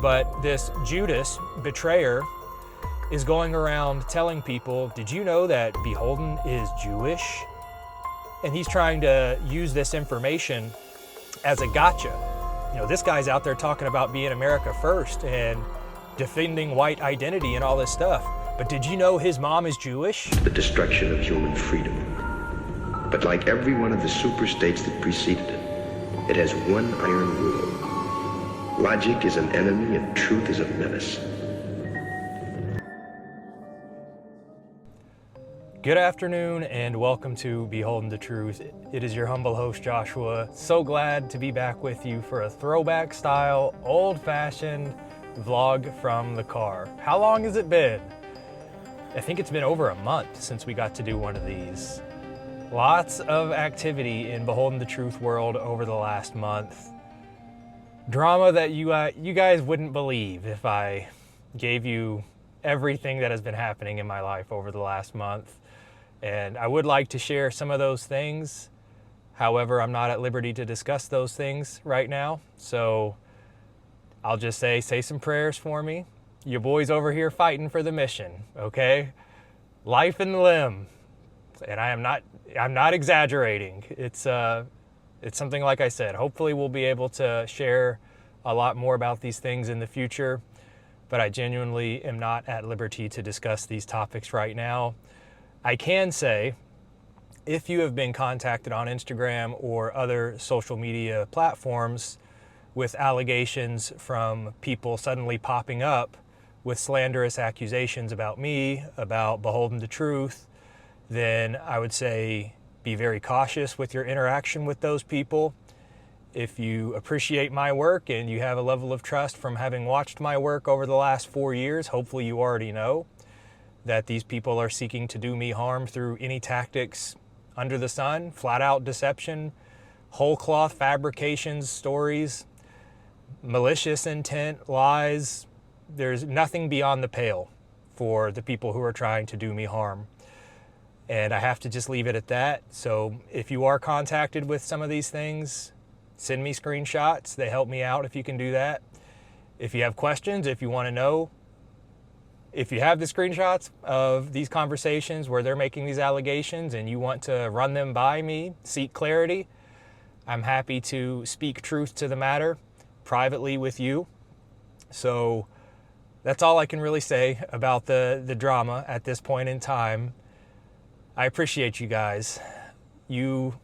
But this Judas betrayer is going around telling people, did you know that Beholden is Jewish? And he's trying to use this information as a gotcha. You know, this guy's out there talking about being America first and defending white identity and all this stuff. But did you know his mom is Jewish? The destruction of human freedom. But like every one of the super states that preceded it, it has one iron rule. Logic is an enemy and truth is a menace. Good afternoon and welcome to Beholden the Truth. It is your humble host, Joshua. So glad to be back with you for a throwback style, old-fashioned vlog from the car. How long has it been? I think it's been over a month since we got to do one of these. Lots of activity in Beholden the Truth world over the last month. Drama that you guys wouldn't believe if I gave you everything that has been happening in my life over the last month. And I would like to share some of those things. However, I'm not at liberty to discuss those things right now. So I'll just say some prayers for me. Your boy's over here fighting for the mission, okay? Life and limb. And I'm not exaggerating. It's something, like I said, hopefully we'll be able to share a lot more about these things in the future, but I genuinely am not at liberty to discuss these topics right now. I can say, if you have been contacted on Instagram or other social media platforms with allegations from people suddenly popping up with slanderous accusations about me, about Beholden the Truth, then I would say be very cautious with your interaction with those people. If you appreciate my work and you have a level of trust from having watched my work over the last 4 years, hopefully you already know that these people are seeking to do me harm through any tactics under the sun, flat out deception, whole cloth fabrications, stories, malicious intent, lies. There's nothing beyond the pale for the people who are trying to do me harm. And I have to just leave it at that. So if you are contacted with some of these things, send me screenshots. They help me out if you can do that. If you have questions, if you want to know, if you have the screenshots of these conversations where they're making these allegations and you want to run them by me, seek clarity, I'm happy to speak truth to the matter privately with you. So that's all I can really say about the drama at this point in time. I appreciate you guys. You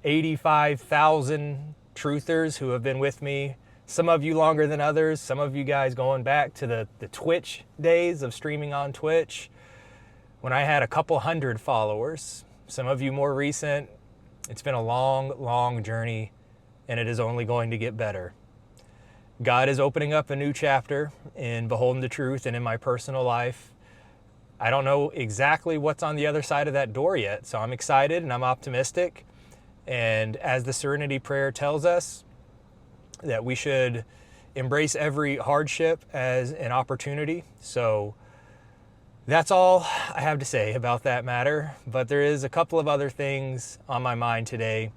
85,000 truthers who have been with me, some of you longer than others, some of you guys going back to the Twitch days of streaming on Twitch when I had a couple hundred followers, some of you more recent. It's been a long, long journey and it is only going to get better. God is opening up a new chapter in Beholden the Truth and in my personal life. I don't know exactly what's on the other side of that door yet, so I'm excited and I'm optimistic. And as the Serenity Prayer tells us, that we should embrace every hardship as an opportunity. So that's all I have to say about that matter. But there is a couple of other things on my mind today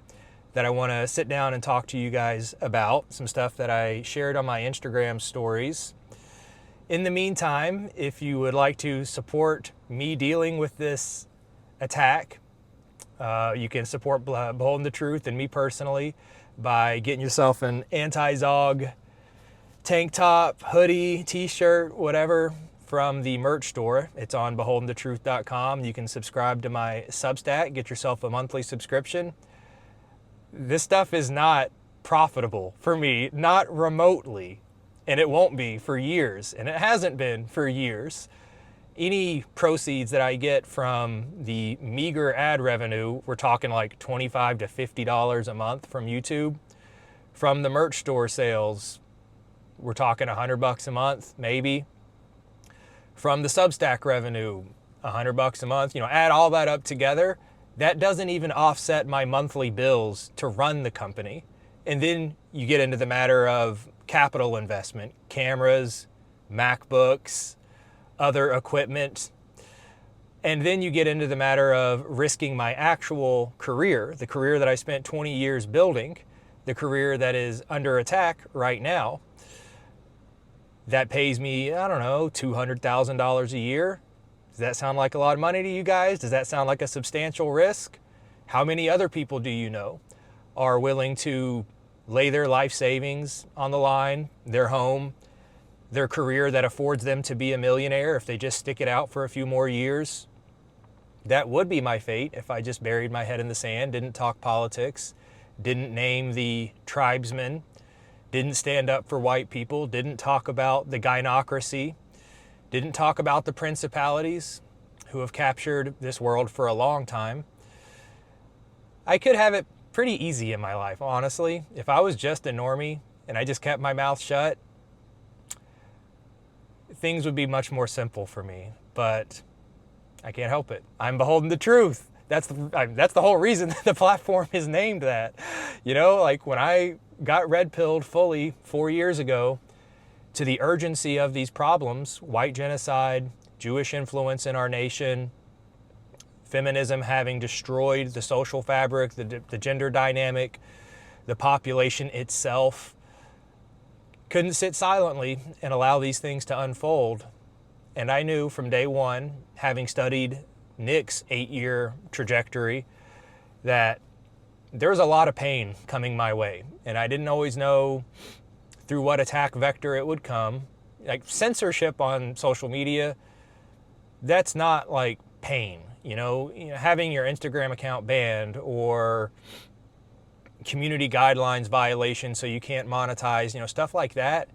that I want to sit down and talk to you guys about. Some stuff that I shared on my Instagram stories. In the meantime, if you would like to support me dealing with this attack, you can support Beholden the Truth and me personally by getting yourself an anti-Zog tank top, hoodie, t-shirt, whatever from the merch store. It's on beholdenthetruth.com. You can subscribe to my Substack, get yourself a monthly subscription. This stuff is not profitable for me, not remotely, and it won't be for years, and it hasn't been for years. Any proceeds that I get from the meager ad revenue, we're talking like $25 to $50 a month from YouTube. From the merch store sales, we're talking $100 a month, maybe. From the Substack revenue, $100 a month. You know, add all that up together, that doesn't even offset my monthly bills to run the company. And then you get into the matter of capital investment, cameras, MacBooks, other equipment. And then you get into the matter of risking my actual career, the career that I spent 20 years building, the career that is under attack right now. that pays me, I don't know, $200,000 a year. Does that sound like a lot of money to you guys? Does that sound like a substantial risk? How many other people do you know are willing to lay their life savings on the line, their home, their career that affords them to be a millionaire if they just stick it out for a few more years? That would be my fate if I just buried my head in the sand, didn't talk politics, didn't name the tribesmen, didn't stand up for white people, didn't talk about the gynocracy, didn't talk about the principalities who have captured this world for a long time. I could have it pretty easy in my life, honestly. If I was just a normie and I just kept my mouth shut, things would be much more simple for me. But I can't help it. I'm beholden to truth. That's the whole reason the platform is named that. You know, like when I got red-pilled fully 4 years ago to the urgency of these problems, white genocide, Jewish influence in our nation, feminism having destroyed the social fabric, the gender dynamic, the population itself, couldn't sit silently and allow these things to unfold. And I knew from day one, having studied Nick's 8-year trajectory, that there was a lot of pain coming my way. And I didn't always know through what attack vector it would come. Like censorship on social media, that's not like pain. You know, having your Instagram account banned or community guidelines violation so you can't monetize, stuff like that.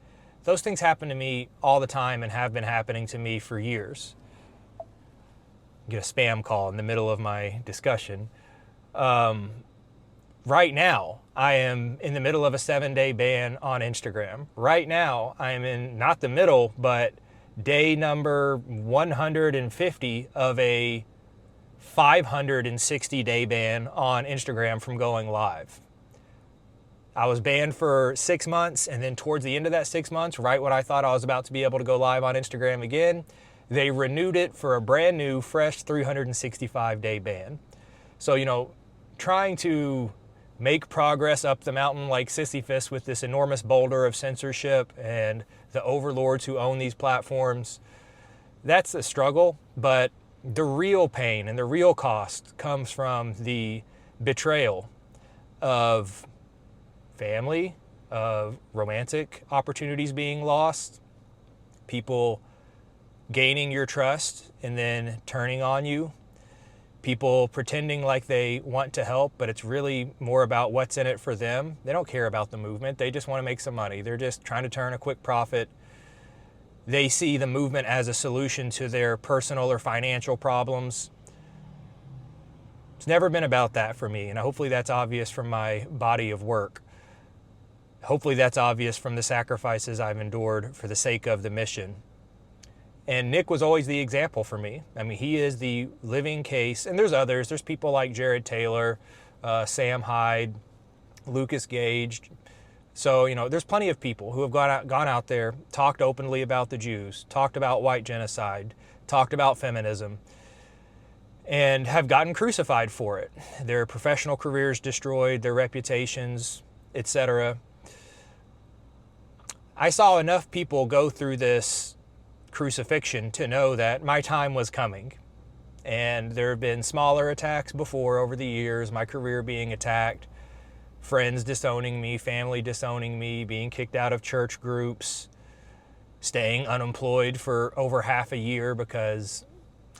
Those things happen to me all the time and have been happening to me for years. Get a spam call in the middle of my discussion. Right now, I am in the middle of a 7-day ban on Instagram. Right now, I am in, not the middle, but day number 150 of a 560-day ban on Instagram from going live. I was banned for 6 months, and then towards the end of that 6 months, right when I thought I was about to be able to go live on Instagram again, they renewed it for a brand new, fresh 365-day ban. So, trying to make progress up the mountain like Sisyphus with this enormous boulder of censorship and the overlords who own these platforms, that's a struggle. But the real pain and the real cost comes from the betrayal of family, of romantic opportunities being lost, people gaining your trust and then turning on you, people pretending like they want to help, but it's really more about what's in it for them. They don't care about the movement. They just want to make some money. They're just trying to turn a quick profit. They see the movement as a solution to their personal or financial problems. It's never been about that for me, and hopefully that's obvious from my body of work. Hopefully that's obvious from the sacrifices I've endured for the sake of the mission. And Nick was always the example for me. I mean, he is the living case. And there's others. There's people like Jared Taylor, Sam Hyde, Lucas Gage. So, there's plenty of people who have gone out there, talked openly about the Jews, talked about white genocide, talked about feminism, and have gotten crucified for it. Their professional careers destroyed, their reputations, etc. I saw enough people go through this crucifixion to know that my time was coming. And there have been smaller attacks before over the years, my career being attacked, friends disowning me, family disowning me, being kicked out of church groups, staying unemployed for over half a year because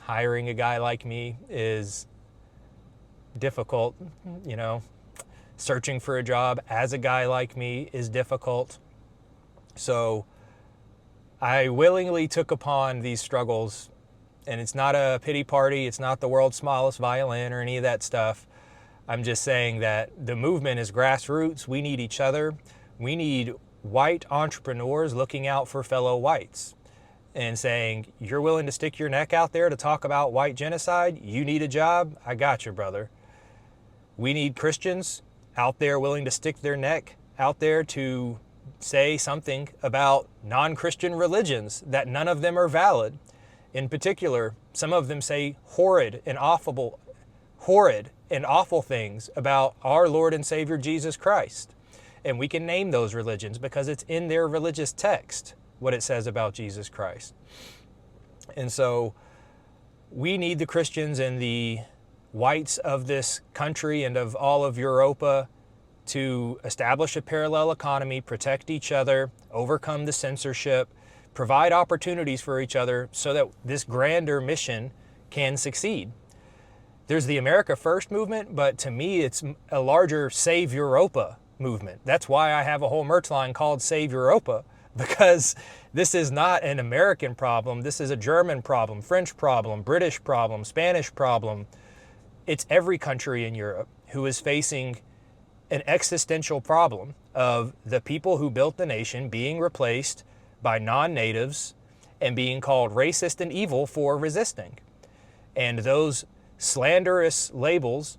hiring a guy like me is difficult. Searching for a job as a guy like me is difficult. So I willingly took upon these struggles, and it's not a pity party. It's not the world's smallest violin or any of that stuff. I'm just saying that the movement is grassroots. We need each other. We need white entrepreneurs looking out for fellow whites and saying, you're willing to stick your neck out there to talk about white genocide? You need a job? I got you, brother. We need Christians out there willing to stick their neck out there to say something about non-Christian religions, that none of them are valid. In particular, some of them say horrid and awful things about our Lord and Savior Jesus Christ. And we can name those religions because it's in their religious text. what it says about Jesus Christ. And so we need the Christians and the whites of this country and of all of Europa to establish a parallel economy, protect each other, overcome the censorship, provide opportunities for each other so that this grander mission can succeed. There's the America First movement, but to me, it's a larger Save Europa movement. That's why I have a whole merch line called Save Europa, because this is not an American problem. This is a German problem, French problem, British problem, Spanish problem. It's every country in Europe who is facing an existential problem of the people who built the nation being replaced by non-natives and being called racist and evil for resisting. And those slanderous labels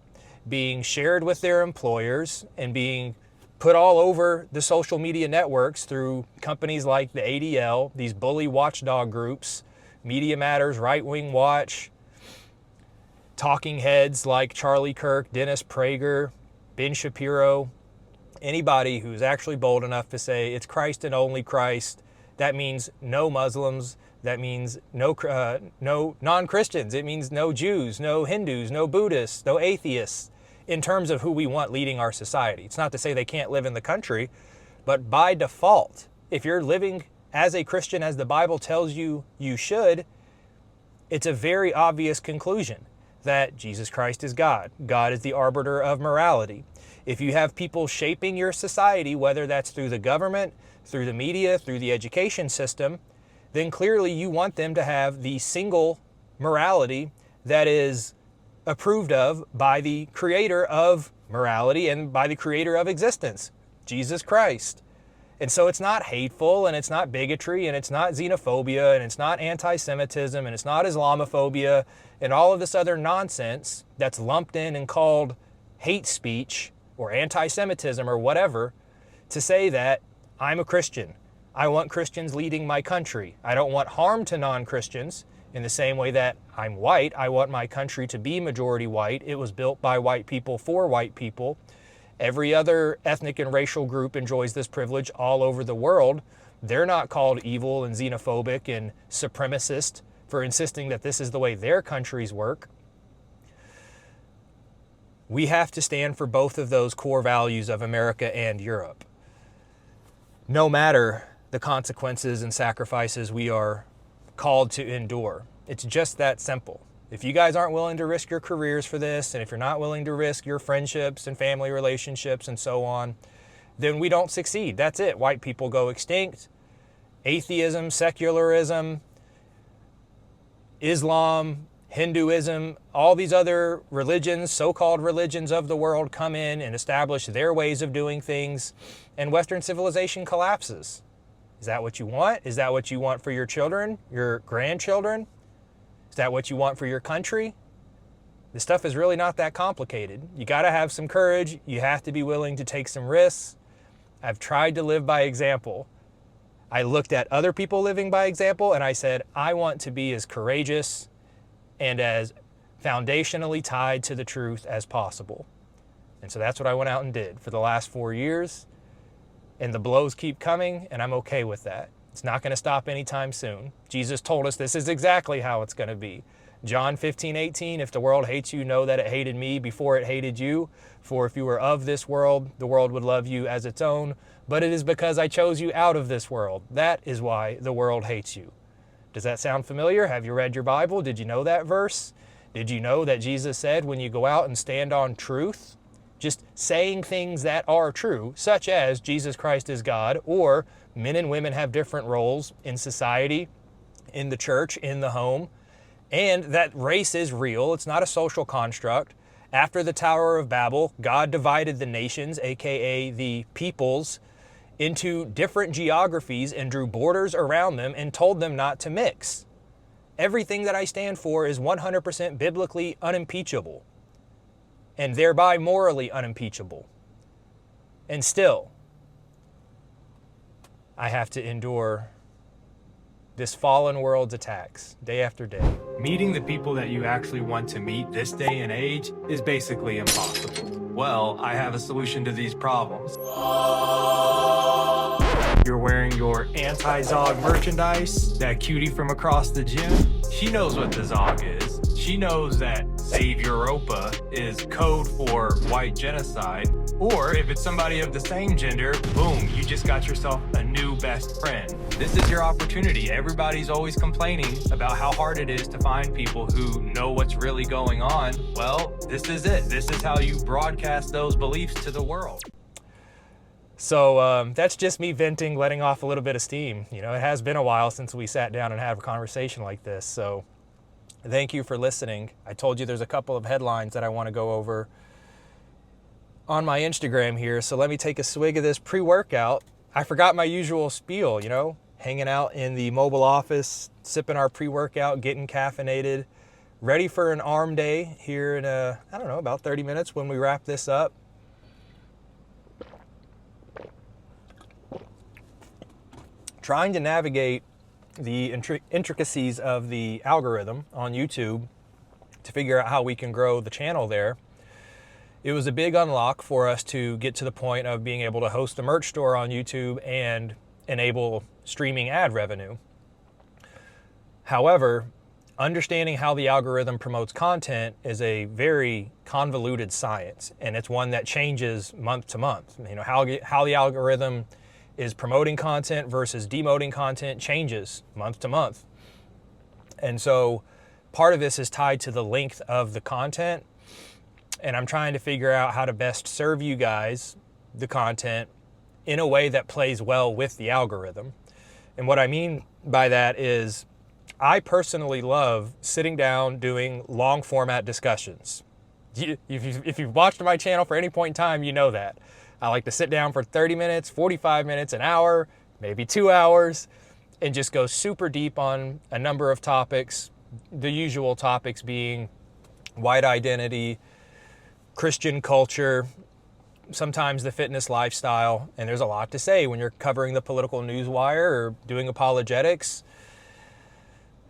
being shared with their employers and being put all over the social media networks through companies like the ADL, these bully watchdog groups, Media Matters, Right Wing Watch, talking heads like Charlie Kirk, Dennis Prager, Ben Shapiro, anybody who's actually bold enough to say it's Christ and only Christ. That means no Muslims. That means no non-Christians. It means no Jews, no Hindus, no Buddhists, no atheists, in terms of who we want leading our society. It's not to say they can't live in the country, but by default, if you're living as a Christian as the Bible tells you you should, it's a very obvious conclusion that Jesus Christ is God. God is the arbiter of morality. If you have people shaping your society, whether that's through the government, through the media, through the education system, then clearly you want them to have the single morality that is approved of by the creator of morality and by the creator of existence, Jesus Christ. And so it's not hateful, and it's not bigotry, and it's not xenophobia, and it's not anti-Semitism, and it's not Islamophobia, and all of this other nonsense that's lumped in and called hate speech or anti-Semitism or whatever, to say that I'm a Christian. I want Christians leading my country. I don't want harm to non-Christians in the same way that I'm white. I want my country to be majority white. It was built by white people for white people. Every other ethnic and racial group enjoys this privilege all over the world. They're not called evil and xenophobic and supremacist for insisting that this is the way their countries work. We have to stand for both of those core values of America and Europe, no matter the consequences and sacrifices we are called to endure. It's just that simple. If you guys aren't willing to risk your careers for this, and if you're not willing to risk your friendships and family relationships and so on, then we don't succeed. That's it. White people go extinct. Atheism, secularism, Islam, Hinduism, all these other religions, so-called religions of the world, come in and establish their ways of doing things, and Western civilization collapses. Is that what you want? Is that what you want for your children, your grandchildren? Is that what you want for your country? This stuff is really not that complicated. You got to have some courage. You have to be willing to take some risks. I've tried to live by example. I looked at other people living by example and I said, I want to be as courageous and as foundationally tied to the truth as possible. And so that's what I went out and did for the last 4 years. And the blows keep coming, and I'm okay with that. It's not going to stop anytime soon. Jesus told us this is exactly how it's going to be. John 15:18, if the world hates you, know that it hated me before it hated you. For if you were of this world, the world would love you as its own. But it is because I chose you out of this world. That is why the world hates you. Does that sound familiar? Have you read your Bible? Did you know that verse? Did you know that Jesus said when you go out and stand on truth, just saying things that are true, such as Jesus Christ is God, or men and women have different roles in society, in the church, in the home, and that race is real. It's not a social construct. After the Tower of Babel, God divided the nations, aka the peoples, into different geographies and drew borders around them and told them not to mix. Everything that I stand for is 100% biblically unimpeachable, and thereby morally unimpeachable. And still, I have to endure this fallen world's attacks day after day. Meeting the people that you actually want to meet this day and age is basically impossible. Well, I have a solution to these problems. you're wearing your anti-Zog merchandise, that cutie from across the gym, she knows what the Zog is. She knows that Save Europa is code for white genocide. Or if it's somebody of the same gender, boom, you just got yourself a new best friend. This is your opportunity. Everybody's always complaining about how hard it is to find people who know what's really going on. Well, this is it. This is how you broadcast those beliefs to the world. So that's just me venting, letting off a little bit of steam. You know, it has been a while since we sat down and had a conversation like this. So thank you for listening. I told you there's a couple of headlines that I want to go over on my Instagram here. So let me take a swig of this pre-workout. I forgot my usual spiel, you know, hanging out in the mobile office, sipping our pre-workout, getting caffeinated, ready for an arm day here in I don't know, about 30 minutes when we wrap this up. Trying to navigate the intricacies of the algorithm on YouTube to figure out how we can grow the channel there. It was a big unlock for us to get to the point of being able to host a merch store on YouTube and enable streaming ad revenue. However, understanding how the algorithm promotes content is a very convoluted science, and it's one that changes month to month. You know, how the algorithm is promoting content versus demoting content changes month to month. And so part of this is tied to the length of the content, and I'm trying to figure out how to best serve you guys the content in a way that plays well with the algorithm. And what I mean by that is I personally love sitting down doing long format discussions. If you've watched my channel for any point in time, you know that. I like to sit down for 30 minutes, 45 minutes, an hour, maybe 2 hours, and just go super deep on a number of topics, the usual topics being white identity, Christian culture, sometimes the fitness lifestyle, and there's a lot to say when you're covering the political news wire or doing apologetics.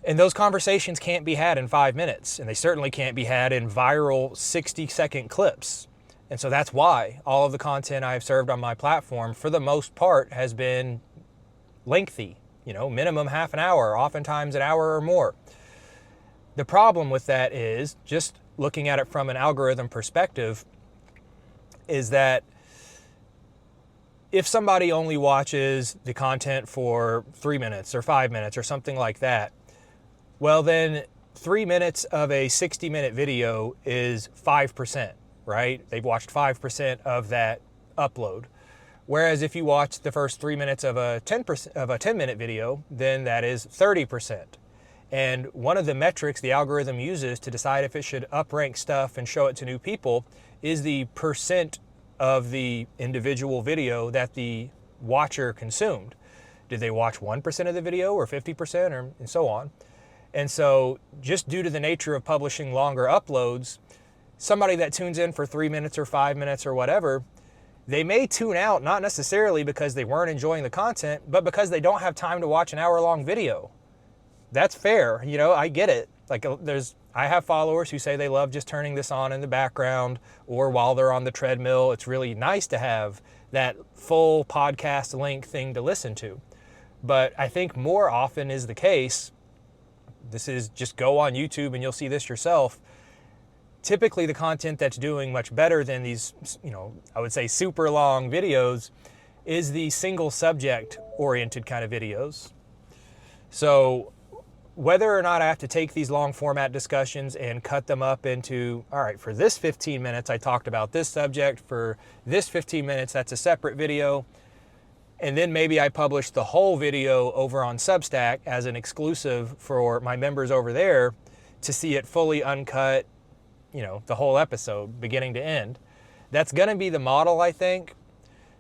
And those conversations can't be had in 5 minutes, and they certainly can't be had in viral 60-second clips. And so that's why all of the content I've served on my platform, for the most part, has been lengthy, you know, minimum half an hour, oftentimes an hour or more. The problem with that is, just looking at it from an algorithm perspective, is that if somebody only watches the content for 3 minutes or 5 minutes or something like that, well then 3 minutes of a 60-minute video is 5%. Right? They've watched 5% of that upload. Whereas if you watch the first 3 minutes of a 10-minute video, then that is 30%. And one of the metrics the algorithm uses to decide if it should uprank stuff and show it to new people is the percent of the individual video that the watcher consumed. Did they watch 1% of the video or 50% or and so on? And so just due to the nature of publishing longer uploads, somebody that tunes in for 3 minutes or 5 minutes or whatever, they may tune out not necessarily because they weren't enjoying the content, but because they don't have time to watch an hour-long video. That's fair, you know, I get it. Like I have followers who say they love just turning this on in the background or while they're on the treadmill. It's really nice to have that full podcast length thing to listen to. But I think more often is the case, this is just go on YouTube and you'll see this yourself. Typically the content that's doing much better than these, you know, I would say super long videos is the single subject oriented kind of videos. So whether or not I have to take these long format discussions and cut them up into, all right, for this 15 minutes, I talked about this subject. For this 15 minutes, that's a separate video. And then maybe I publish the whole video over on Substack as an exclusive for my members over there to see it fully uncut, you know, the whole episode, beginning to end. That's going to be the model, I think,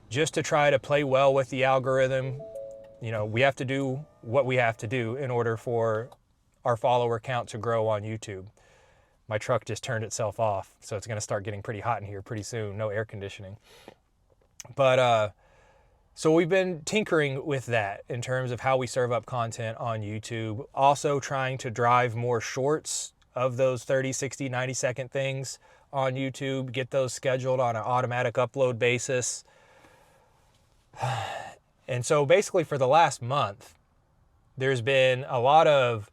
just to try to play well with the algorithm. You know, we have to do what we have to do in order for our follower count to grow on YouTube. My truck just turned itself off, so it's going to start getting pretty hot in here pretty soon. No air conditioning. But so we've been tinkering with that in terms of how we serve up content on YouTube. Also trying to drive more shorts of those 30, 60, 90-second things on YouTube, get those scheduled on an automatic upload basis. And so basically for the last month, there's been a lot of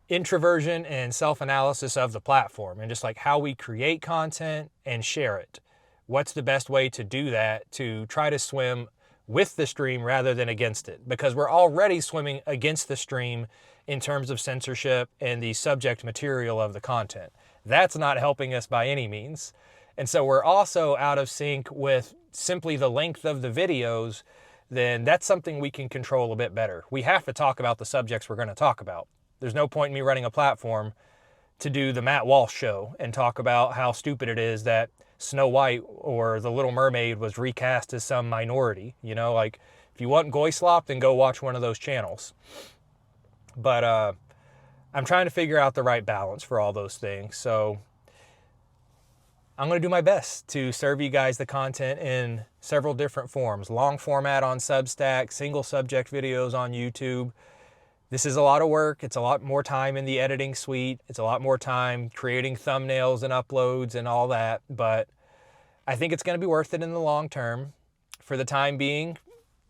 introversion and self-analysis of the platform and just like how we create content and share it. What's the best way to do that to try to swim with the stream rather than against it? Because we're already swimming against the stream in terms of censorship and the subject material of the content. That's not helping us by any means. And so we're also out of sync with simply the length of the videos. Then that's something we can control a bit better. We have to talk about the subjects we're going to talk about. There's no point in me running a platform to do the Matt Walsh show and talk about how stupid it is that Snow White or The Little Mermaid was recast as some minority. You know, like if you want goy slop, then go watch one of those channels. But I'm trying to figure out the right balance for all those things. So I'm going to do my best to serve you guys the content in several different forms. Long format on Substack, single subject videos on YouTube. This is a lot of work. It's a lot more time in the editing suite. It's a lot more time creating thumbnails and uploads and all that. But I think it's going to be worth it in the long term. For the time being,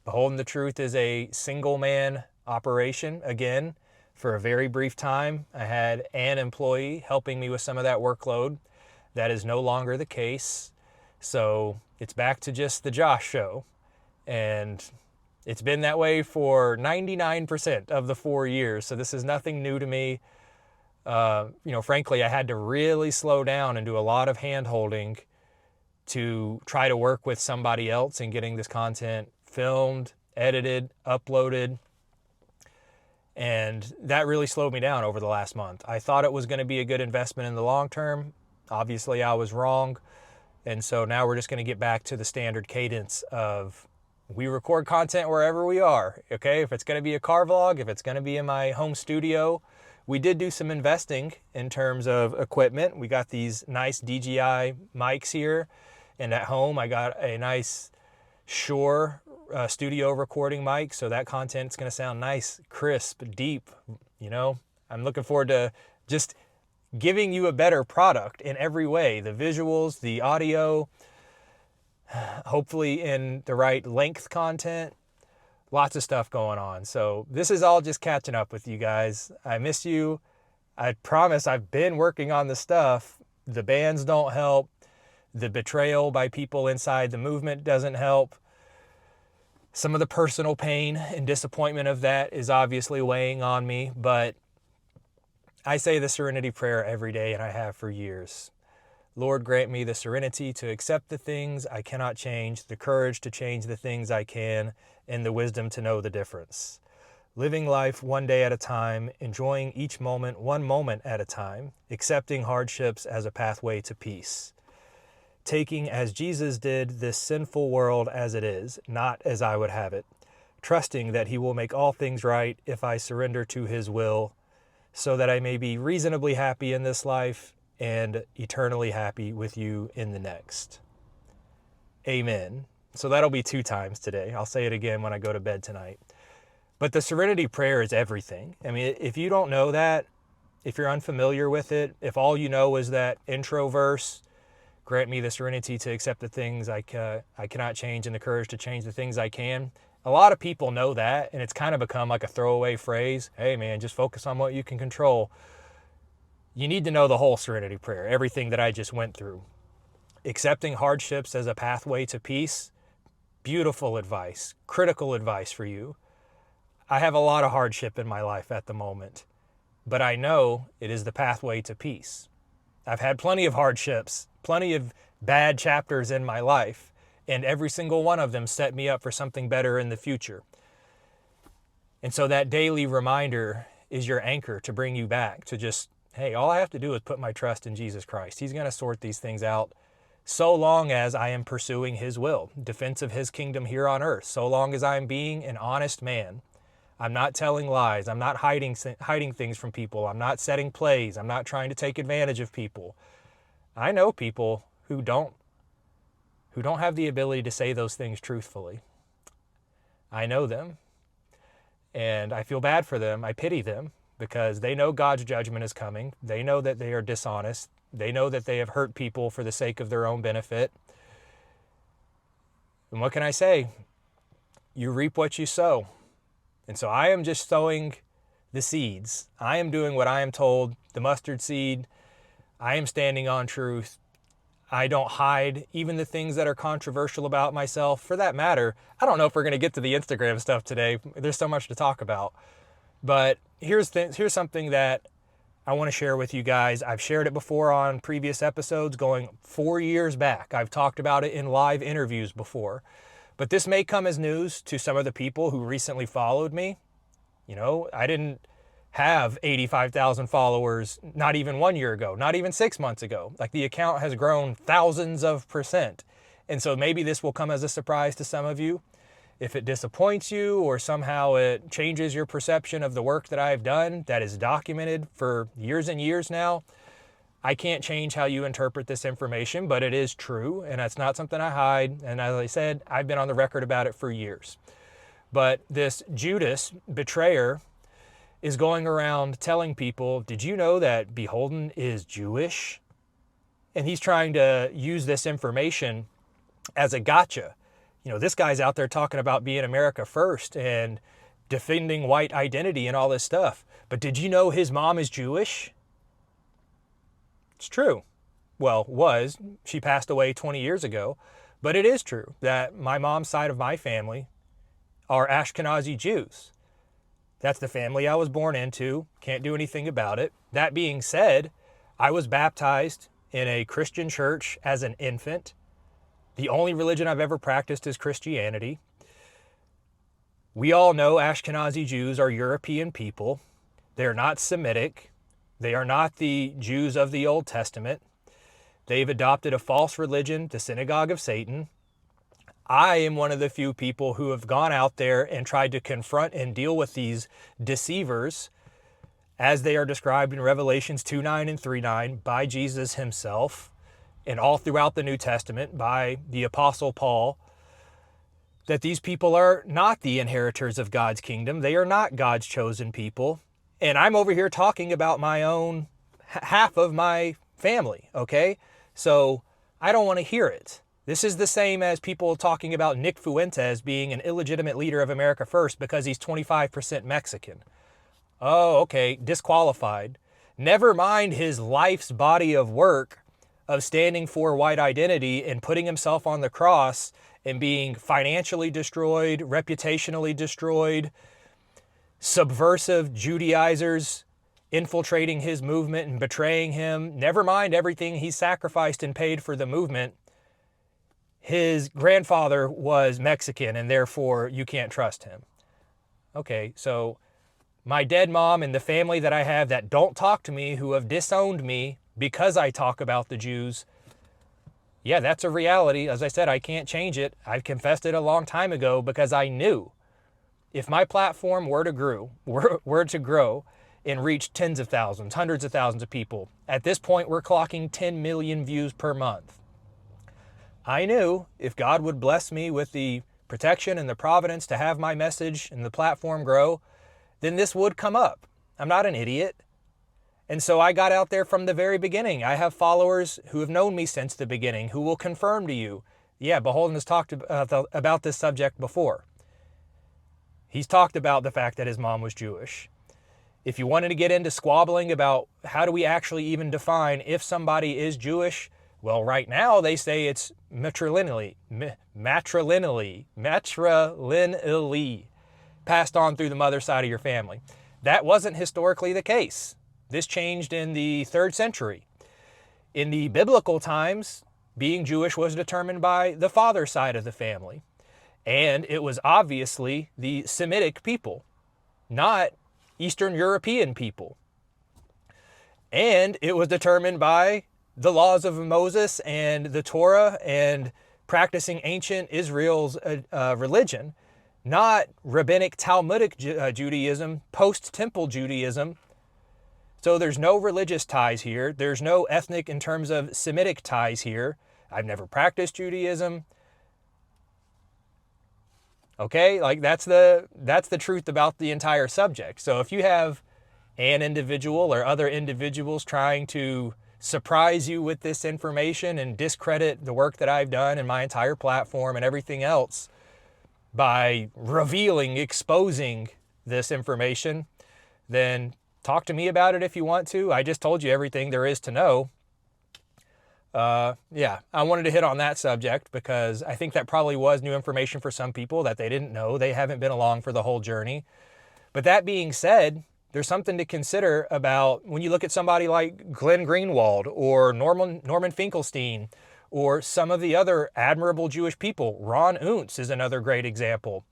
Beholden the Truth is a single man operation. Again, for a very brief time, I had an employee helping me with some of that workload. That is no longer the case. So it's back to just the Josh show. And it's been that way for 99% of the 4 years. So this is nothing new to me. Frankly, I had to really slow down and do a lot of hand holding to try to work with somebody else in getting this content filmed, edited, uploaded. And that really slowed me down over the last month. I thought it was going to be a good investment in the long term. Obviously, I was wrong. And so now we're just going to get back to the standard cadence of we record content wherever we are, okay? If it's going to be a car vlog, if it's going to be in my home studio. We did do some investing in terms of equipment. We got these nice DJI mics here. And at home, I got a nice Shure studio recording mic. So that content's going to sound nice, crisp, deep, I'm looking forward to just giving you a better product in every way. The visuals, the audio, hopefully in the right length content, lots of stuff going on. So this is all just catching up with you guys. I miss you. I promise I've been working on the stuff. The bans don't help. The betrayal by people inside the movement doesn't help. Some of the personal pain and disappointment of that is obviously weighing on me, but I say the serenity prayer every day, and I have for years. Lord, grant me the serenity to accept the things I cannot change, the courage to change the things I can, and the wisdom to know the difference. Living life one day at a time, enjoying each moment one moment at a time, accepting hardships as a pathway to peace. Taking, as Jesus did, this sinful world as it is, not as I would have it. Trusting that he will make all things right if I surrender to his will, so that I may be reasonably happy in this life and eternally happy with you in the next. Amen. So that'll be 2 times today. I'll say it again when I go to bed tonight. But the serenity prayer is everything. I mean, if you don't know that, if you're unfamiliar with it, if all you know is that intro verse, grant me the serenity to accept the things I cannot change and the courage to change the things I can. A lot of people know that, and it's kind of become like a throwaway phrase. Hey man, just focus on what you can control. You need to know the whole serenity prayer, everything that I just went through. Accepting hardships as a pathway to peace, beautiful advice, critical advice for you. I have a lot of hardship in my life at the moment, but I know it is the pathway to peace. I've had plenty of hardships, plenty of bad chapters in my life, and every single one of them set me up for something better in the future. And so that daily reminder is your anchor to bring you back to just, hey, all I have to do is put my trust in Jesus Christ. He's going to sort these things out so long as I am pursuing his will, defense of his kingdom here on earth, so long as I'm being an honest man. I'm not telling lies. I'm not hiding things from people. I'm not setting plays. I'm not trying to take advantage of people. I know people who don't have the ability to say those things truthfully. I know them, and I feel bad for them. I pity them because they know God's judgment is coming. They know that they are dishonest. They know that they have hurt people for the sake of their own benefit. And what can I say? you reap what you sow. And so I am just sowing the seeds. I am doing what I am told, the mustard seed. I am standing on truth. I don't hide even the things that are controversial about myself. For that matter, I don't know if we're going to get to the Instagram stuff today. There's so much to talk about. But here's something that I want to share with you guys. I've shared it before on previous episodes going 4 years back. I've talked about it in live interviews before. But this may come as news to some of the people who recently followed me. You know, I didn't have 85,000 followers not even 1 year ago, not even 6 months ago. Like, the account has grown thousands of %. And so maybe this will come as a surprise to some of you. If it disappoints you or somehow it changes your perception of the work that I've done that is documented for years and years now, I can't change how you interpret this information, but it is true, and that's not something I hide. And as I said, I've been on the record about it for years. But this Judas betrayer is going around telling people, did you know that Beholden is Jewish? And he's trying to use this information as a gotcha. You know, this guy's out there talking about being America first and defending white identity and all this stuff. But did you know his mom is Jewish? It's true. Well, was. She passed away 20 years ago. But it is true that my mom's side of my family are Ashkenazi Jews. That's the family I was born into. Can't do anything about it. That being said, I was baptized in a Christian church as an infant. The only religion I've ever practiced is Christianity. We all know Ashkenazi Jews are European people. They're not Semitic. They are not the Jews of the Old Testament. They've adopted a false religion, the synagogue of Satan. I am one of the few people who have gone out there and tried to confront and deal with these deceivers as they are described in Revelations 2:9 and 3:9 by Jesus himself, and all throughout the New Testament by the Apostle Paul, that these people are not the inheritors of God's kingdom. They are not God's chosen people. And I'm over here talking about my own half of my family, okay? So I don't want to hear it. This is the same as people talking about Nick Fuentes being an illegitimate leader of America First because he's 25% Mexican. Oh, okay, disqualified. Never mind his life's body of work of standing for white identity and putting himself on the cross and being financially destroyed, reputationally destroyed, subversive Judaizers infiltrating his movement and betraying him. Never mind everything he sacrificed and paid for the movement. His grandfather was Mexican, and therefore you can't trust him. Okay, so my dead mom and the family that I have that don't talk to me, who have disowned me because I talk about the Jews, yeah, that's a reality. As I said, I can't change it. I've confessed it a long time ago because I knew if my platform were to grow and reach tens of thousands, hundreds of thousands of people, at this point we're clocking 10 million views per month. I knew if God would bless me with the protection and the providence to have my message and the platform grow, then this would come up. I'm not an idiot. And so I got out there from the very beginning. I have followers who have known me since the beginning who will confirm to you, yeah, Beholden has talked about this subject before. He's talked about the fact that his mom was Jewish. If you wanted to get into squabbling about how do we actually even define if somebody is Jewish, well, right now they say it's matrilineally passed on through the mother side of your family. That wasn't historically the case. This changed in the 3rd century. In the biblical times, being Jewish was determined by the father side of the family. And it was obviously the Semitic people, not Eastern European people. And it was determined by the laws of Moses and the Torah and practicing ancient Israel's religion, not rabbinic Talmudic Judaism, post-temple Judaism. So there's no religious ties here. There's no ethnic in terms of Semitic ties here. I've never practiced Judaism. Okay, like that's the truth about the entire subject. So if you have an individual or other individuals trying to surprise you with this information and discredit the work that I've done and my entire platform and everything else, by revealing, exposing this information, then talk to me about it if you want to. I just told you everything there is to know. Yeah, I wanted to hit on that subject because I think that probably was new information for some people that they didn't know. They haven't been along for the whole journey. But that being said, there's something to consider about when you look at somebody like Glenn Greenwald or Norman Finkelstein or some of the other admirable Jewish people. Ron Unz is another great example,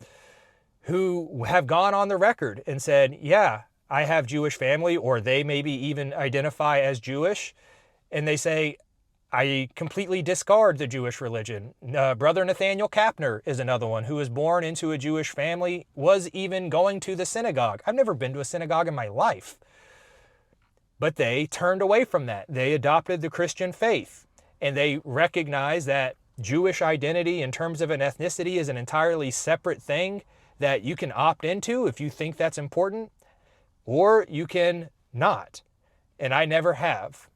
who have gone on the record and said, yeah, I have Jewish family, or they maybe even identify as Jewish. And they say, I completely discard the Jewish religion. Brother Nathaniel Kapner is another one who was born into a Jewish family, was even going to the synagogue. I've never been to a synagogue in my life. But they turned away from that. They adopted the Christian faith. And they recognized that Jewish identity in terms of an ethnicity is an entirely separate thing that you can opt into if you think that's important, or you can not. And I never have.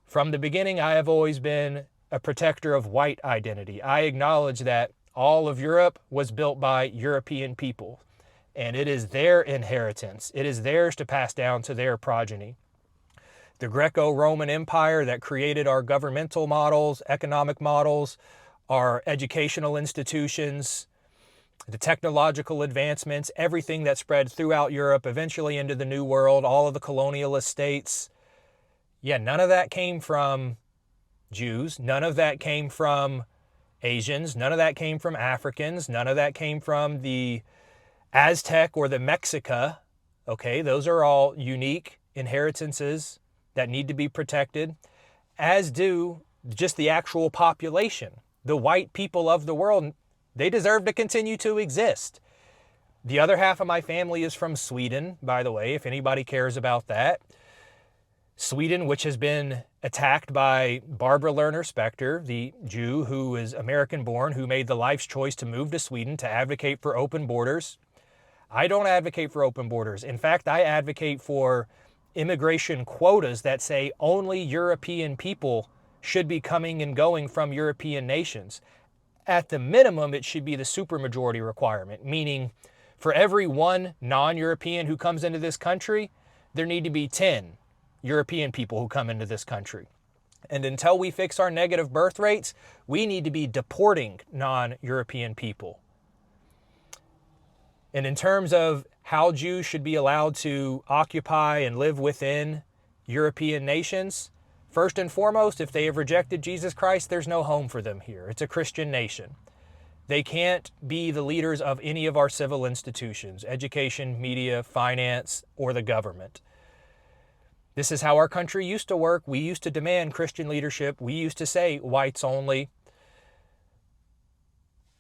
From the beginning, I have always been a protector of white identity. I acknowledge that all of Europe was built by European people, and it is their inheritance. It is theirs to pass down to their progeny. The Greco-Roman Empire that created our governmental models, economic models, our educational institutions, the technological advancements, everything that spread throughout Europe, eventually into the New World, all of the colonialist states. Yeah, none of that came from Jews. None of that came from Asians. None of that came from Africans. None of that came from the Aztec or the Mexica. Okay, those are all unique inheritances that need to be protected, as do just the actual population. The white people of the world, they deserve to continue to exist. The other half of my family is from Sweden, by the way, if anybody cares about that. Sweden, which has been attacked by Barbara Lerner Specter, the Jew who is American-born, who made the life's choice to move to Sweden to advocate for open borders. I don't advocate for open borders. In fact, I advocate for immigration quotas that say only European people should be coming and going from European nations. At the minimum, it should be the supermajority requirement, meaning for every one non-European who comes into this country, there need to be 10 European people who come into this country. And until we fix our negative birth rates, we need to be deporting non-European people. And in terms of how Jews should be allowed to occupy and live within European nations, first and foremost, if they have rejected Jesus Christ, there's no home for them here. It's a Christian nation. They can't be the leaders of any of our civil institutions, education, media, finance, or the government. This is how our country used to work. We used to demand Christian leadership. We used to say whites only.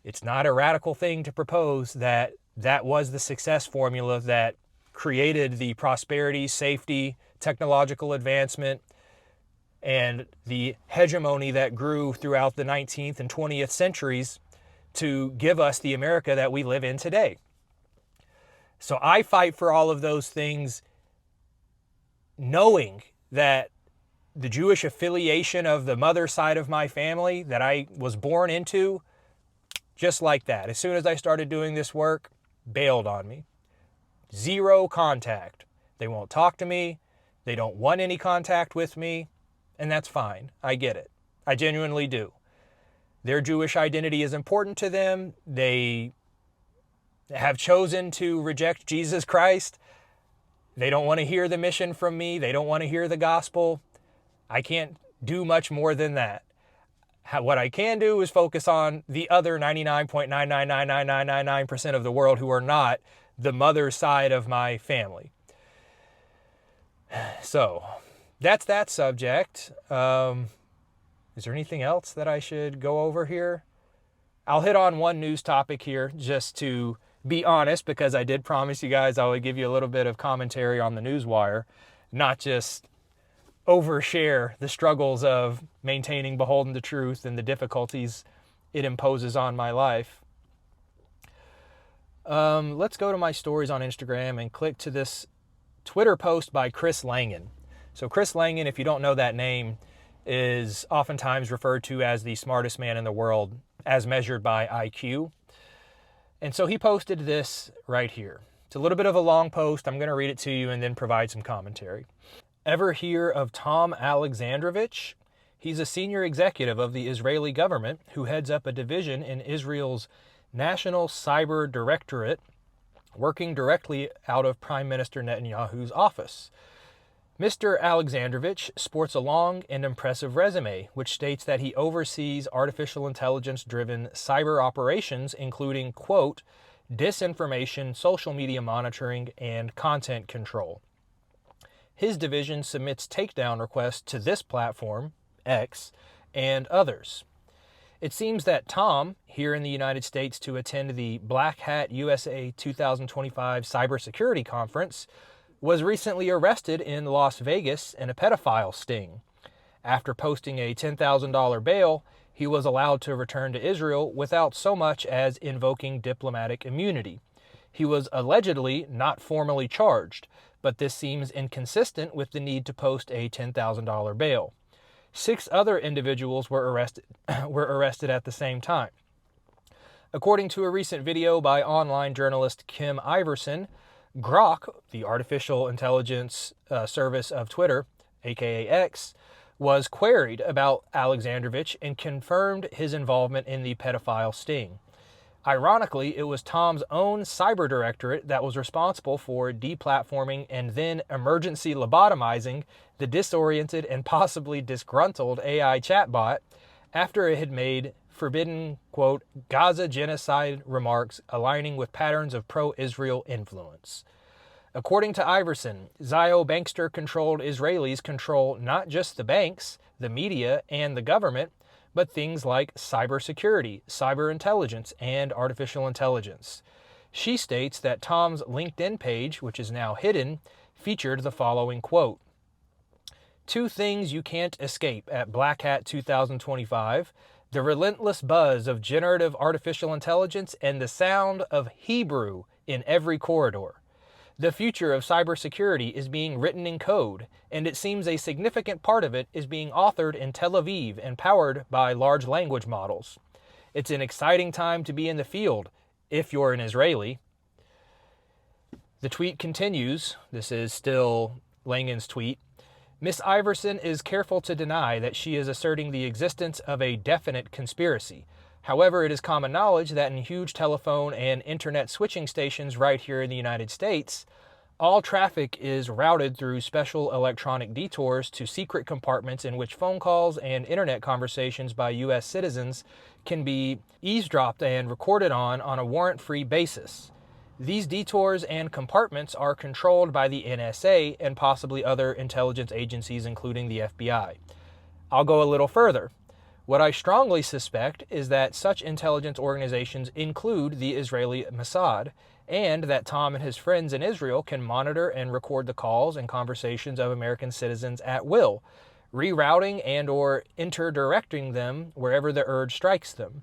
It's not a radical thing to propose that that was the success formula that created the prosperity, safety, technological advancement, and the hegemony that grew throughout the 19th and 20th centuries to give us the America that we live in today. So I fight for all of those things, knowing that the Jewish affiliation of the mother side of my family that I was born into, just like that, as soon as I started doing this work, bailed on me. Zero contact. They won't talk to me. They don't want any contact with me. And that's fine. I get it. I genuinely do. Their Jewish identity is important to them. They have chosen to reject Jesus Christ. They don't want to hear the mission from me. They don't want to hear the gospel. I can't do much more than that. What I can do is focus on the other 99.9999999% of the world who are not the mother side of my family. So that's that subject. Is there anything else that I should go over here? I'll hit on one news topic here just to be honest, because I did promise you guys I would give you a little bit of commentary on the newswire, not just overshare the struggles of maintaining Beholden to Truth and the difficulties it imposes on my life. Let's go to my stories on Instagram and click to this Twitter post by Chris Langan. So Chris Langan, if you don't know that name, is oftentimes referred to as the smartest man in the world as measured by IQ. And so he posted this right here. It's a little bit of a long post. I'm going to read it to you and then provide some commentary. Ever hear of Tom Alexandrovich? He's a senior executive of the Israeli government who heads up a division in Israel's National Cyber Directorate, working directly out of Prime Minister Netanyahu's office. Mr. Alexandrovich sports a long and impressive resume, which states that he oversees artificial intelligence-driven cyber operations, including, quote, disinformation, social media monitoring, and content control. His division submits takedown requests to this platform, X, and others. It seems that Tom, here in the United States to attend the Black Hat USA 2025 Cybersecurity Conference, was recently arrested in Las Vegas in a pedophile sting. After posting a $10,000 bail, he was allowed to return to Israel without so much as invoking diplomatic immunity. He was allegedly not formally charged, but this seems inconsistent with the need to post a $10,000 bail. 6 other individuals were arrested at the same time. According to a recent video by online journalist Kim Iverson, Grok, the artificial intelligence service of Twitter, aka X, was queried about Alexandrovich and confirmed his involvement in the pedophile sting. Ironically, it was Tom's own cyber directorate that was responsible for deplatforming and then emergency lobotomizing the disoriented and possibly disgruntled AI chatbot after it had made forbidden, quote, Gaza genocide remarks aligning with patterns of pro-Israel influence. According to Iverson, Zio bankster-controlled Israelis control not just the banks, the media, and the government, but things like cybersecurity, cyber intelligence, and artificial intelligence. She states that Tom's LinkedIn page, which is now hidden, featured the following quote, 2 things you can't escape at Black Hat 2025, the relentless buzz of generative artificial intelligence and the sound of Hebrew in every corridor. The future of cybersecurity is being written in code, and it seems a significant part of it is being authored in Tel Aviv and powered by large language models. It's an exciting time to be in the field, if you're an Israeli. The tweet continues. This is still Langen's tweet. Miss Iverson is careful to deny that she is asserting the existence of a definite conspiracy. However, it is common knowledge that in huge telephone and internet switching stations right here in the United States, all traffic is routed through special electronic detours to secret compartments in which phone calls and internet conversations by U.S. citizens can be eavesdropped and recorded on a warrant-free basis. These detours and compartments are controlled by the NSA and possibly other intelligence agencies, including the FBI. I'll go a little further. What I strongly suspect is that such intelligence organizations include the Israeli Mossad, and that Tom and his friends in Israel can monitor and record the calls and conversations of American citizens at will, rerouting and or interdirecting them wherever the urge strikes them.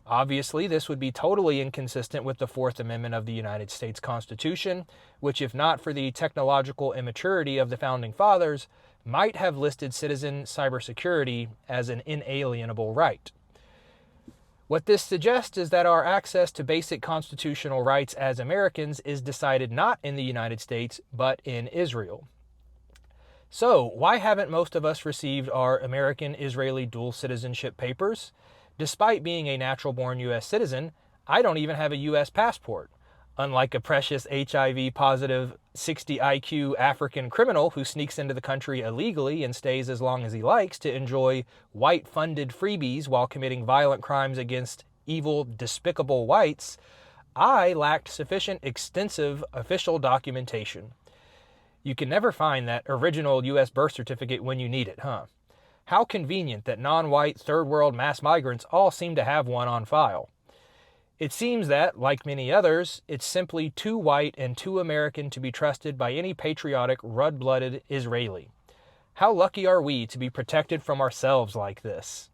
Obviously, this would be totally inconsistent with the Fourth Amendment of the United States Constitution, which, if not for the technological immaturity of the Founding Fathers, might have listed citizen cybersecurity as an inalienable right. What this suggests is that our access to basic constitutional rights as Americans is decided not in the United States, but in Israel. So, why haven't most of us received our American-Israeli dual citizenship papers? Despite being a natural-born U.S. citizen, I don't even have a U.S. passport. Unlike a precious HIV-positive 60 IQ African criminal who sneaks into the country illegally and stays as long as he likes to enjoy white-funded freebies while committing violent crimes against evil, despicable whites, I lacked sufficient extensive official documentation. You can never find that original U.S. birth certificate when you need it, huh? How convenient that non-white third-world mass migrants all seem to have one on file. It seems that, like many others, it's simply too white and too American to be trusted by any patriotic, red-blooded Israeli. How lucky are we to be protected from ourselves like this?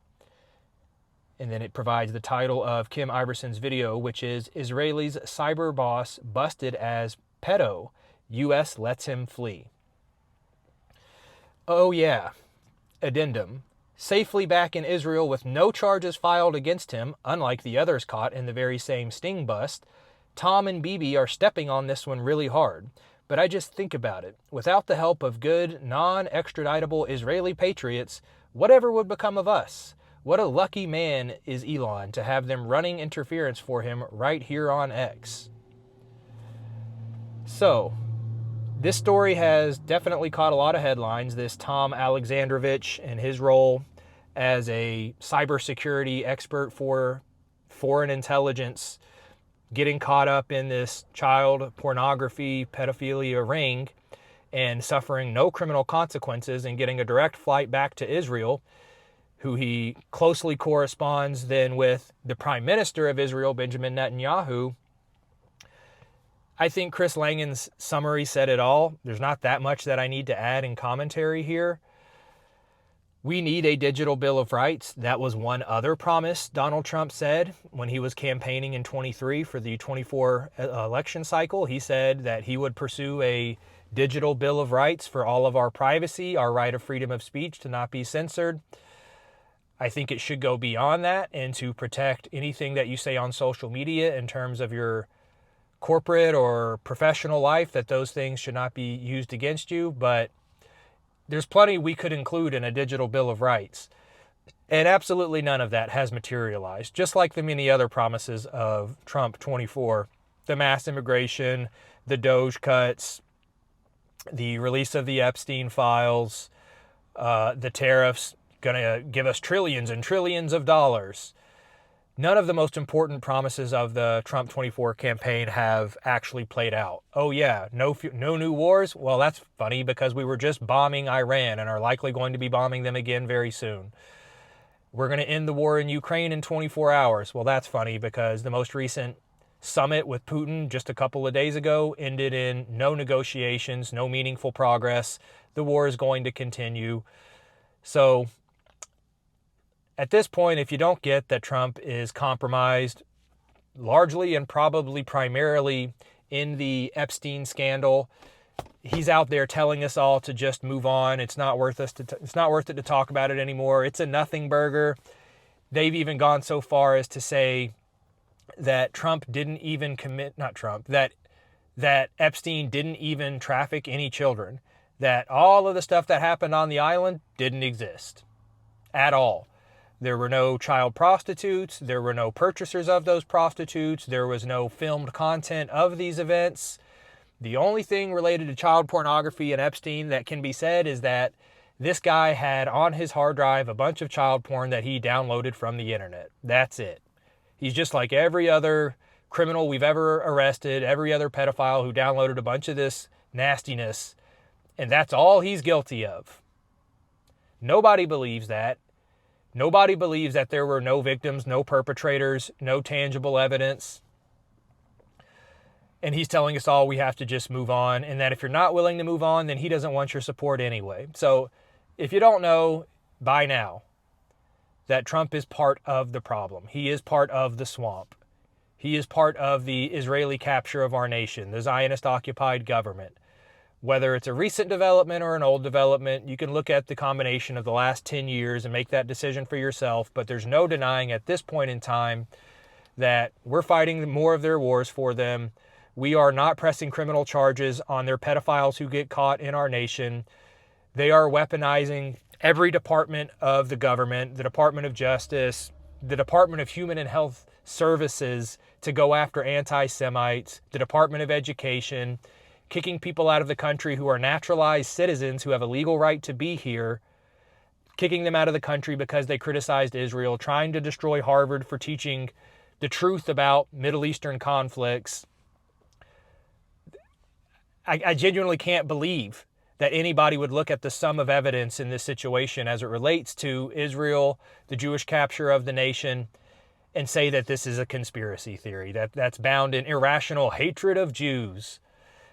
And then it provides the title of Kim Iverson's video, which is Israelis Cyber Boss Busted as Pedo. U.S. Lets Him Flee. Oh yeah. Addendum. Safely back in Israel with no charges filed against him, unlike the others caught in the very same sting bust, Tom and Bibi are stepping on this one really hard. But I just think about it. Without the help of good, non-extraditable Israeli patriots, whatever would become of us? What a lucky man is Elon to have them running interference for him right here on X. So, this story has definitely caught a lot of headlines, this Tom Alexandrovich and his role as a cybersecurity expert for foreign intelligence getting caught up in this child pornography pedophilia ring and suffering no criminal consequences and getting a direct flight back to Israel, who he closely corresponds then with the Prime Minister of Israel, Benjamin Netanyahu. I think Chris Langen's summary said it all. There's not that much that I need to add in commentary here. We need a digital Bill of Rights. That was one other promise Donald Trump said when he was campaigning in 23 for the 24 election cycle. He said that he would pursue a digital Bill of Rights for all of our privacy, our right of freedom of speech to not be censored. I think it should go beyond that and to protect anything that you say on social media in terms of your corporate or professional life, that those things should not be used against you. But there's plenty we could include in a digital Bill of Rights. And absolutely none of that has materialized, just like the many other promises of Trump 24. The mass immigration, the Doge cuts, the release of the Epstein files, the tariffs going to give us trillions and trillions of dollars. None of the most important promises of the Trump 24 campaign have actually played out. Oh yeah, no new wars? Well, that's funny because we were just bombing Iran and are likely going to be bombing them again very soon. We're going to end the war in Ukraine in 24 hours. Well, that's funny because the most recent summit with Putin just a couple of days ago ended in no negotiations, no meaningful progress. The war is going to continue. So at this point, if you don't get that Trump is compromised largely and probably primarily in the Epstein scandal, he's out there telling us all to just move on. It's not worth it to talk about it anymore. It's a nothing burger. They've even gone so far as to say that Trump didn't even that Epstein didn't even traffic any children, that all of the stuff that happened on the island didn't exist at all. There were no child prostitutes. There were no purchasers of those prostitutes. There was no filmed content of these events. The only thing related to child pornography and Epstein that can be said is that this guy had on his hard drive a bunch of child porn that he downloaded from the internet. That's it. He's just like every other criminal we've ever arrested, every other pedophile who downloaded a bunch of this nastiness, and that's all he's guilty of. Nobody believes that. Nobody believes that there were no victims, no perpetrators, no tangible evidence. And he's telling us all we have to just move on, and that if you're not willing to move on, then he doesn't want your support anyway. So if you don't know by now that Trump is part of the problem, he is part of the swamp. He is part of the Israeli capture of our nation, the Zionist-occupied government. Whether it's a recent development or an old development, you can look at the combination of the last 10 years and make that decision for yourself. But there's no denying at this point in time that we're fighting more of their wars for them. We are not pressing criminal charges on their pedophiles who get caught in our nation. They are weaponizing every department of the government, the Department of Justice, the Department of Human and Health Services to go after anti-Semites, the Department of Education, kicking people out of the country who are naturalized citizens who have a legal right to be here, kicking them out of the country because they criticized Israel, trying to destroy Harvard for teaching the truth about Middle Eastern conflicts. I genuinely can't believe that anybody would look at the sum of evidence in this situation as it relates to Israel, the Jewish capture of the nation, and say that this is a conspiracy theory, that's bound in irrational hatred of Jews.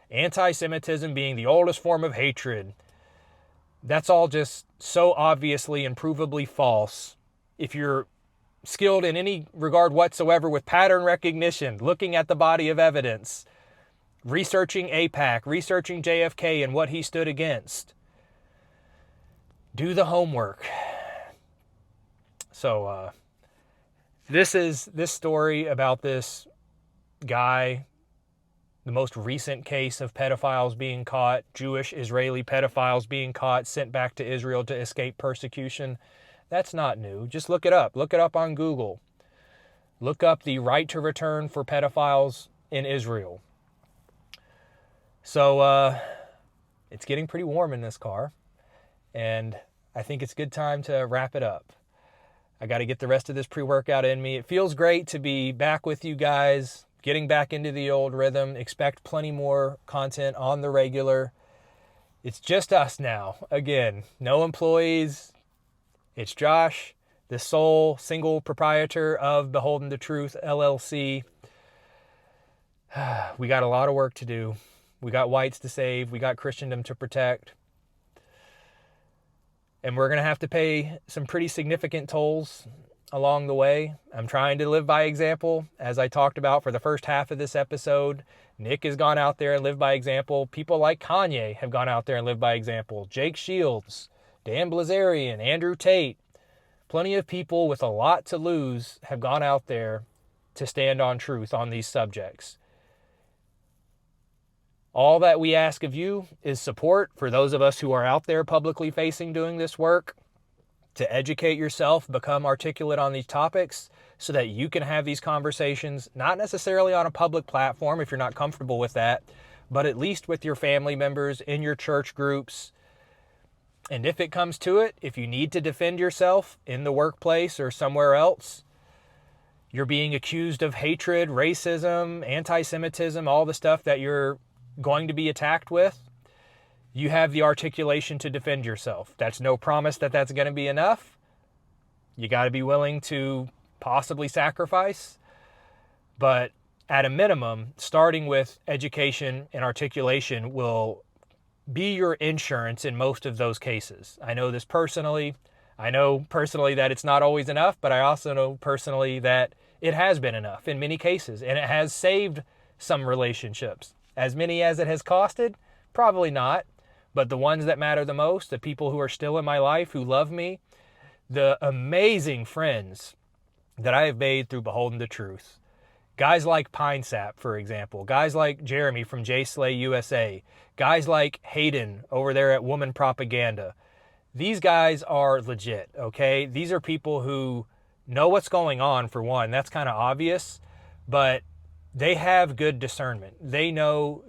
Anti-Semitism being the oldest form of hatred. That's all just so obviously and provably false. If you're skilled in any regard whatsoever with pattern recognition, looking at the body of evidence, researching AIPAC, researching JFK and what he stood against, do the homework. So this story about this guy the most recent case of pedophiles being caught, Jewish Israeli pedophiles being caught, sent back to Israel to escape persecution. That's not new. Just look it up. Look it up on Google. Look up the right to return for pedophiles in Israel. So it's getting pretty warm in this car, and I think it's a good time to wrap it up. I got to get the rest of this pre-workout in me. It feels great to be back with you guys, getting back into the old rhythm. Expect plenty more content on the regular. It's just us now. Again, no employees. It's Josh, the sole single proprietor of Beholden the Truth, LLC. We got a lot of work to do. We got whites to save. We got Christendom to protect. And we're going to have to pay some pretty significant tolls along the way. I'm trying to live by example. As I talked about for the first half of this episode, Nick has gone out there and lived by example. People like Kanye have gone out there and lived by example. Jake Shields, Dan Blazarian, Andrew Tate. Plenty of people with a lot to lose have gone out there to stand on truth on these subjects. All that we ask of you is support for those of us who are out there publicly facing doing this work, to educate yourself, become articulate on these topics so that you can have these conversations, not necessarily on a public platform if you're not comfortable with that, but at least with your family members, in your church groups. And if it comes to it, if you need to defend yourself in the workplace or somewhere else, you're being accused of hatred, racism, anti-Semitism, all the stuff that you're going to be attacked with, you have the articulation to defend yourself. That's no promise that that's going to be enough. You got to be willing to possibly sacrifice. But at a minimum, starting with education and articulation will be your insurance in most of those cases. I know this personally. I know personally that it's not always enough, but I also know personally that it has been enough in many cases, and it has saved some relationships. As many as it has costed, probably not. But the ones that matter the most, the people who are still in my life, who love me, the amazing friends that I have made through Beholden the Truth. Guys like Pine Sap, for example. Guys like Jeremy from J Slay USA. Guys like Hayden over there at Woman Propaganda. These guys are legit, okay? These are people who know what's going on, for one. That's kind of obvious. But they have good discernment. They know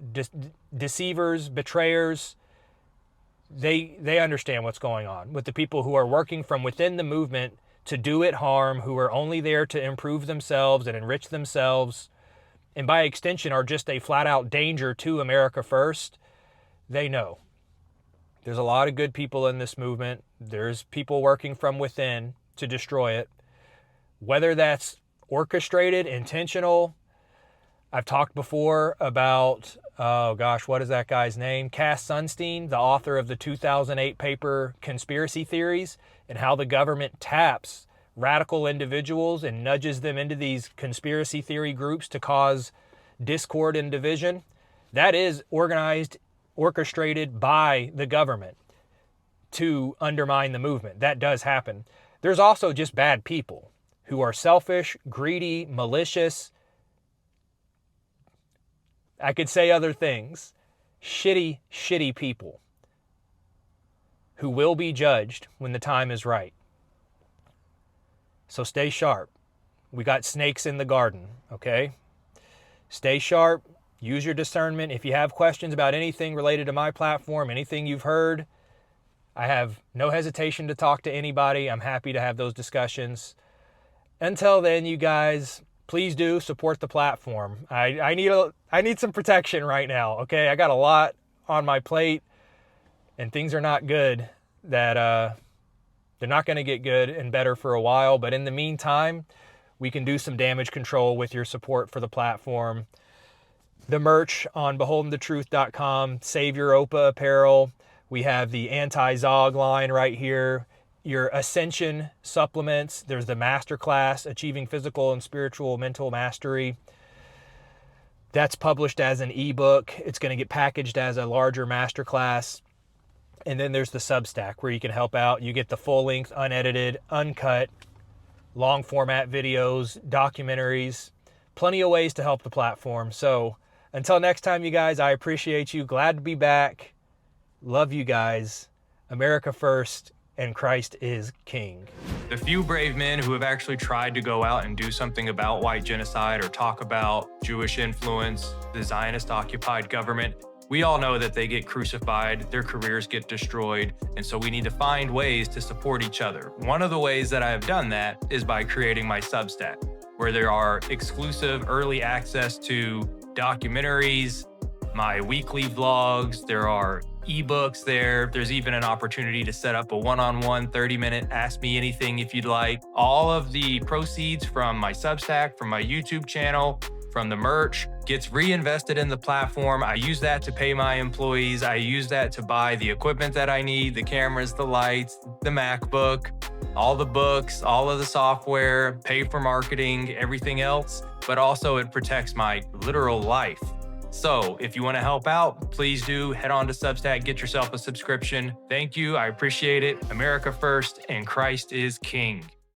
deceivers, betrayers. They understand what's going on with the people who are working from within the movement to do it harm, who are only there to improve themselves and enrich themselves, and by extension are just a flat-out danger to America first. They know. There's a lot of good people in this movement. There's people working from within to destroy it. Whether that's orchestrated, intentional. I've talked before about, what is that guy's name? Cass Sunstein, the author of the 2008 paper Conspiracy Theories, and how the government taps radical individuals and nudges them into these conspiracy theory groups to cause discord and division. That is organized, orchestrated by the government to undermine the movement. That does happen. There's also just bad people who are selfish, greedy, malicious. I could say other things. Shitty people who will be judged when the time is right. So stay sharp. We got snakes in the garden, okay? Stay sharp. Use your discernment. If you have questions about anything related to my platform, anything you've heard, I have no hesitation to talk to anybody. I'm happy to have those discussions. Until then, you guys, please do support the platform. I need some protection right now, okay? I got a lot on my plate, and things are not good. They're not going to get good and better for a while, but in the meantime, we can do some damage control with your support for the platform. The merch on beholdenthetruth.com, Save Your Opa apparel. We have the anti-Zog line right here. Your Ascension supplements. There's the Masterclass, Achieving Physical and Spiritual Mental Mastery. That's published as an ebook. It's going to get packaged as a larger masterclass. And then there's the Substack where you can help out. You get the full-length, unedited, uncut, long-format videos, documentaries. Plenty of ways to help the platform. So Until next time, you guys, I appreciate you. Glad to be back. Love you guys. America first, and Christ is king. The few brave men who have actually tried to go out and do something about white genocide or talk about Jewish influence, the Zionist-occupied government, we all know that they get crucified, their careers get destroyed, and so we need to find ways to support each other. One of the ways that I have done that is by creating my Substack, where there are exclusive early access to documentaries, my weekly vlogs, there are ebooks there. There's even an opportunity to set up a one-on-one 30-minute Ask Me Anything if you'd like. All of the proceeds from my Substack, from my YouTube channel, from the merch gets reinvested in the platform. I use that to pay my employees. I use that to buy the equipment that I need, the cameras, the lights, the MacBook, all the books, all of the software, pay for marketing, everything else, but also it protects my literal life. So if you want to help out, please do head on to Substack, get yourself a subscription. Thank you. I appreciate it. America first, and Christ is king.